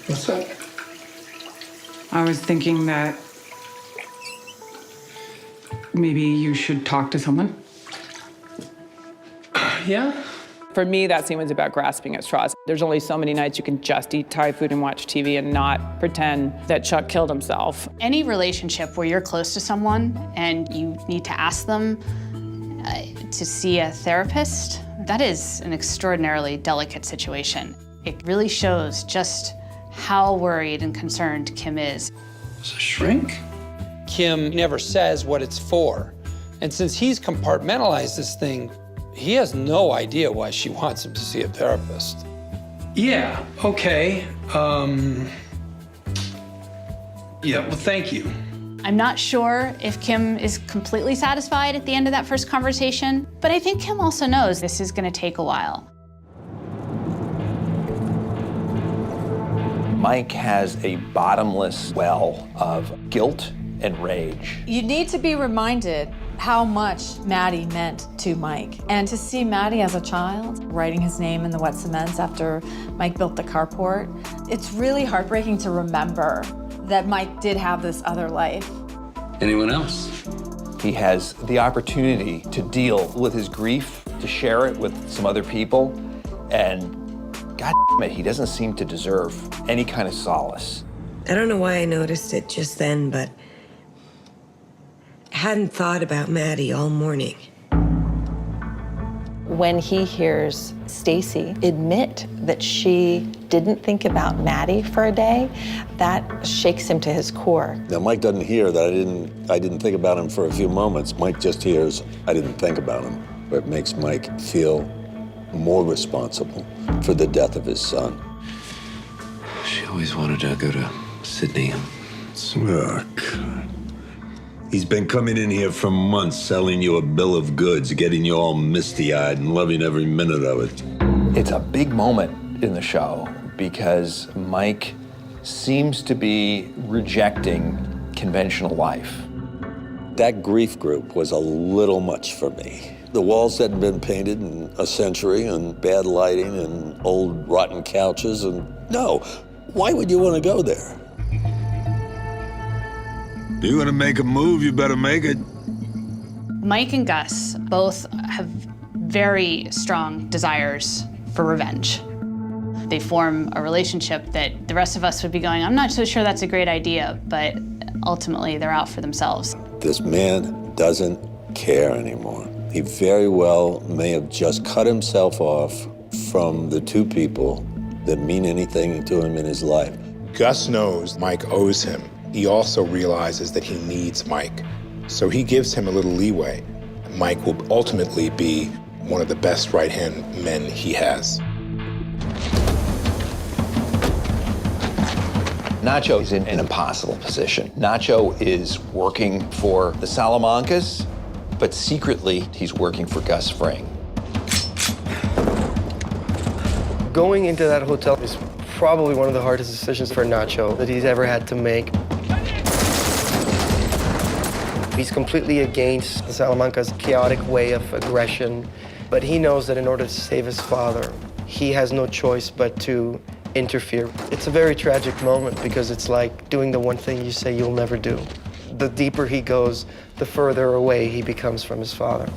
What's that? I was thinking that maybe you should talk to someone. Yeah? For me, that scene was about grasping at straws. There's only so many nights you can just eat Thai food and watch TV and not pretend that Chuck killed himself. Any relationship where you're close to someone and you need to ask them to see a therapist, that is an extraordinarily delicate situation. It really shows just how worried and concerned Kim is. It's a shrink? Kim never says what it's for. And since he's compartmentalized this thing, he has no idea why she wants him to see a therapist. Yeah, okay. Yeah, well, thank you. I'm not sure if Kim is completely satisfied at the end of that first conversation, but I think Kim also knows this is gonna take a while. Mike has a bottomless well of guilt and rage. You need to be reminded how much Maddie meant to Mike. And to see Maddie as a child, writing his name in the wet cements after Mike built the carport, it's really heartbreaking to remember that Mike did have this other life. Anyone else? He has the opportunity to deal with his grief, to share it with some other people, and God damn it, he doesn't seem to deserve any kind of solace. I don't know why I noticed it just then, but I hadn't thought about Maddie all morning. When he hears Stacy admit that she didn't think about Maddie for a day, that shakes him to his core. Now, Mike doesn't hear that I didn't think about him for a few moments. Mike just hears, I didn't think about him. But it makes Mike feel more responsible for the death of his son. She always wanted to go to Sydney. Oh, God. He's been coming in here for months selling you a bill of goods, getting you all misty-eyed and loving every minute of it. It's a big moment in the show because Mike seems to be rejecting conventional life. That grief group was a little much for me. The walls hadn't been painted in a century, and bad lighting and old rotten couches, and no, why would you want to go there? You want to make a move, you better make it. Mike and Gus both have very strong desires for revenge. They form a relationship that the rest of us would be going, I'm not so sure that's a great idea, but ultimately they're out for themselves. This man doesn't care anymore. He very well may have just cut himself off from the two people that mean anything to him in his life. Gus knows Mike owes him. He also realizes that he needs Mike. So he gives him a little leeway. Mike will ultimately be one of the best right-hand men he has. Nacho is in an impossible position. Nacho is working for the Salamancas, but secretly he's working for Gus Fring. Going into that hotel is probably one of the hardest decisions for Nacho that he's ever had to make. He's completely against the Salamanca's chaotic way of aggression, but he knows that in order to save his father, he has no choice but to interfere. It's a very tragic moment because it's like doing the one thing you say you'll never do. The deeper he goes, the further away he becomes from his father.